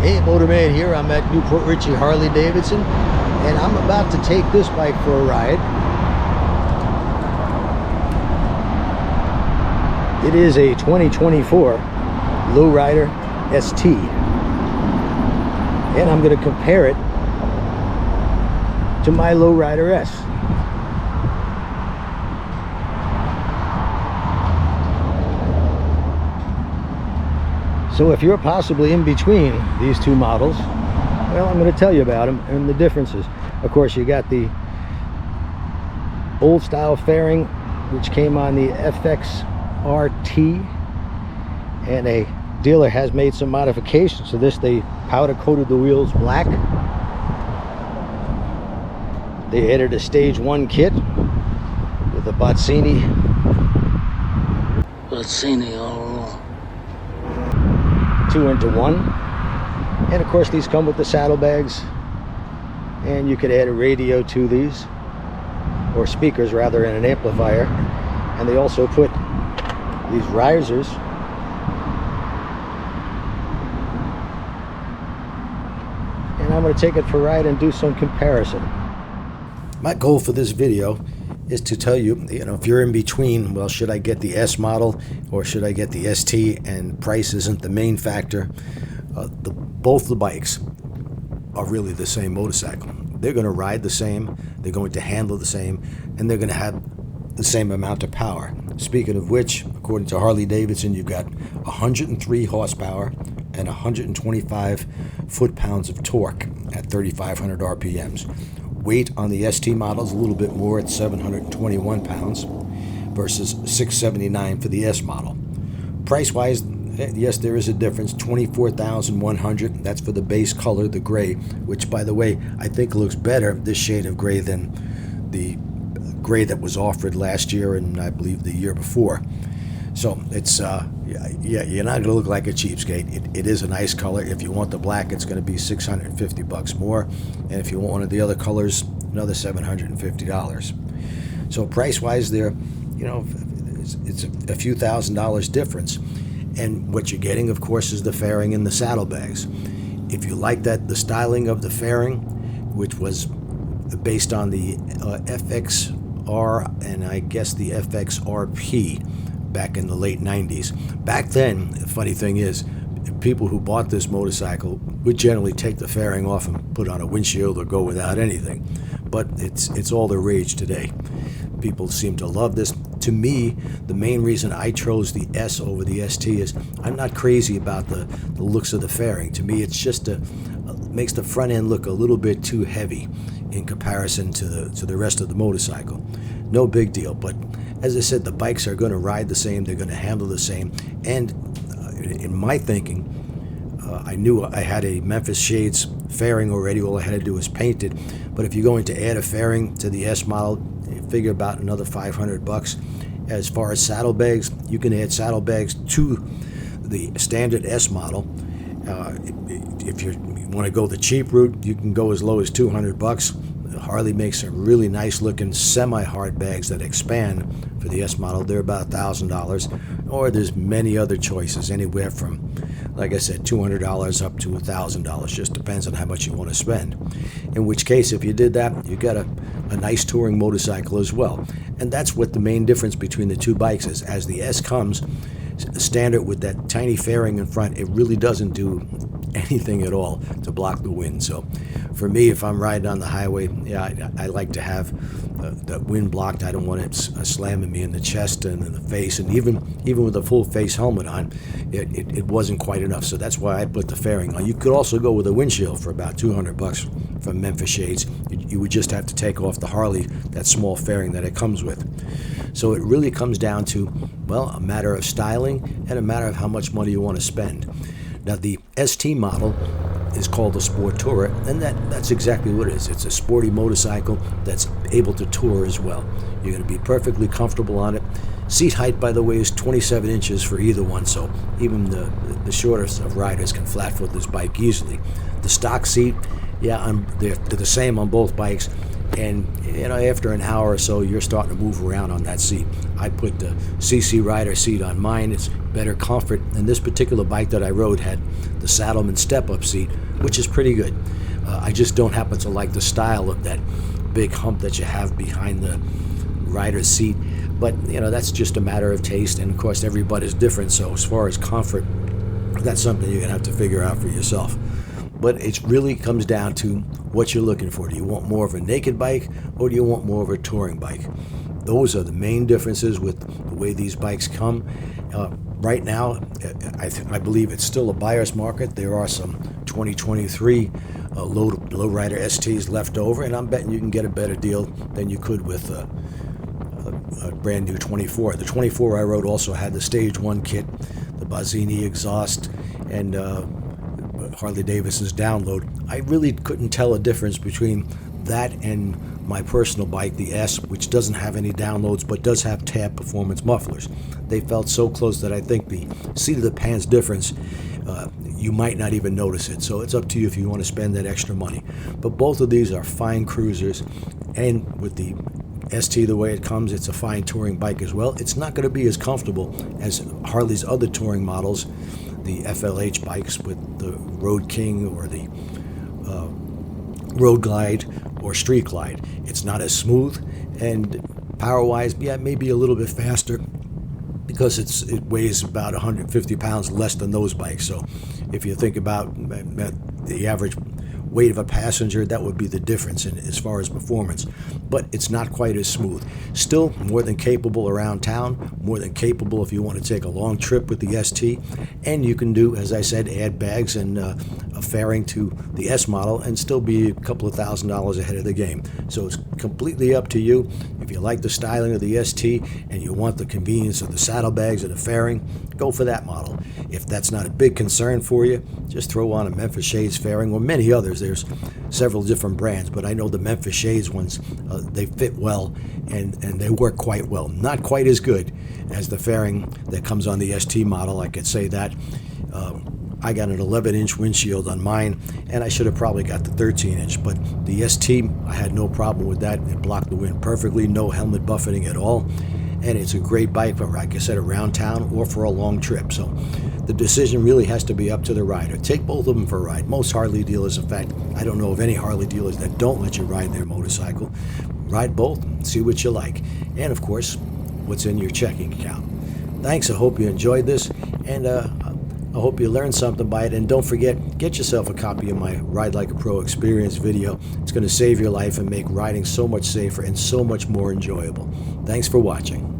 Hey, Motorman here. I'm at Newport Richey Harley Davidson, and I'm about to take this bike for a ride. It is a 2024 Low Rider ST, and I'm going to compare it to my Low Rider S. So if you're possibly in between these two models, well, I'm going to tell you about them and the differences. Of course, you got the old style fairing, which came on the FX RT, and a dealer has made some modifications to this. They powder coated the wheels black. They added a stage 1 kit with a Bozzini all 2-into-1, and of course these come with the saddlebags, and you could add a radio to these, or speakers rather, and an amplifier. And they also put these risers and I'm going to take it for a ride and do some comparison. My goal for this video is to tell you, if you're in between, well, should I get the S model or should I get the ST? And price isn't the main factor. Both the bikes are really the same motorcycle. They're going to ride the same, they're going to handle the same, and they're going to have the same amount of power. Speaking of which, according to Harley Davidson, you've got 103 horsepower and 125 foot-pounds of torque at 3,500 RPMs. Weight on the ST model is a little bit more at 721 pounds versus 679 for the S model. Price-wise, yes, there is a difference. $24,100. That's for the base color, the gray, which, by the way, I think looks better, this shade of gray, than the gray that was offered last year and I believe the year before. So it's yeah, you're not going to look like a cheapskate. It is a nice color. If you want the black, it's going to be $650 more, and if you want one of the other colors, another $750. So price-wise, there, it's a few $1,000s difference. And what you're getting, of course, is the fairing and the saddlebags. If you like that, the styling of the fairing, which was based on the FXR and I guess the FXRP back in the late 90s. Back then, the funny thing is, people who bought this motorcycle would generally take the fairing off and put on a windshield or go without anything. But it's all the rage today. People seem to love this. To me, the main reason I chose the S over the ST is I'm not crazy about the looks of the fairing. To me, it's just makes the front end look a little bit too heavy in comparison to the rest of the motorcycle. No big deal, but as I said, the bikes are going to ride the same, they're going to handle the same, and in my thinking, I knew I had a Memphis Shades fairing already. All I had to do was paint it. But if you're going to add a fairing to the S model, you figure about another $500. As far as saddlebags, you can add saddlebags to the standard S model. If you want to go the cheap route, you can go as low as $200. Harley makes some really nice looking semi-hard bags that expand for the S model. They're about $1,000, or there's many other choices, anywhere from, like I said, $200 up to $1,000. Just depends on how much you want to spend. In which case, if you did that, you got a nice touring motorcycle as well. And that's what the main difference between the two bikes is. As the S comes standard with that tiny fairing in front, it really doesn't do anything at all to block the wind. So for me, if I'm riding on the highway, yeah, I like to have the wind blocked. I don't want it slamming me in the chest and in the face, and even with a full face helmet on, it wasn't quite enough. So that's why I put the fairing on. You could also go with a windshield for about $200 from Memphis Shades. You would just have to take off the Harley, that small fairing that it comes with. So it really comes down to, well, a matter of styling and a matter of how much money you want to spend. Now, the ST model is called a Sport Tourer, and that's exactly what it is. It's a sporty motorcycle that's able to tour as well. You're going to be perfectly comfortable on it. Seat height, by the way, is 27 inches for either one, so even the shortest of riders can flat-foot this bike easily. The stock seat, yeah, they're the same on both bikes. And after an hour or so, you're starting to move around on that seat. I put the CC Rider seat on mine. It's better comfort. And this particular bike that I rode had the Saddleman step-up seat, which is pretty good. I just don't happen to like the style of that big hump that you have behind the rider's seat. But that's just a matter of taste, and of course everybody's different. So as far as comfort, that's something you're gonna have to figure out for yourself. But it really comes down to what you're looking for. Do you want more of a naked bike, or do you want more of a touring bike? Those are the main differences with the way these bikes come. Right now, I believe it's still a buyer's market. There are some 2023 Low Rider STs left over, and I'm betting you can get a better deal than you could with a brand new 24. The 24 I rode also had the Stage 1 kit, the Bazzini exhaust, and Harley Davidson's download. I really couldn't tell a difference between that and my personal bike, the S, which doesn't have any downloads but does have tab performance mufflers. They felt so close that I think the seat of the pants difference, you might not even notice it. So it's up to you if you want to spend that extra money. But both of these are fine cruisers, and with the ST the way it comes, it's a fine touring bike as well. It's not going to be as comfortable as Harley's other touring models, the FLH bikes with the Road King or the Road Glide or Street Glide. It's not as smooth, and power-wise, yeah, maybe a little bit faster because it weighs about 150 pounds less than those bikes. So if you think about the average weight of a passenger, that would be the difference as far as performance. But it's not quite as smooth. Still more than capable around town, more than capable if you want to take a long trip with the ST. And you can do, as I said, add bags and a fairing to the S model and still be a couple of $1,000s ahead of the game. So it's completely up to you. If you like the styling of the ST and you want the convenience of the saddlebags and the fairing, go for that model. If that's not a big concern for you, just throw on a Memphis Shades fairing or many others. There's several different brands, but I know the Memphis Shades ones, they fit well and they work quite well. Not quite as good as the fairing that comes on the ST model, I could say that. I got an 11-inch windshield on mine, and I should have probably got the 13-inch, but the ST, I had no problem with that. It blocked the wind perfectly, no helmet buffeting at all, and it's a great bike for, like I said, around town or for a long trip. So the decision really has to be up to the rider. Take both of them for a ride. Most Harley dealers, in fact, I don't know of any Harley dealers that don't let you ride their motorcycle. Ride both, see what you like, and of course, what's in your checking account. Thanks, I hope you enjoyed this, and I hope you learned something by it. And don't forget, get yourself a copy of my Ride Like a Pro experience video. It's going to save your life and make riding so much safer and so much more enjoyable. Thanks for watching.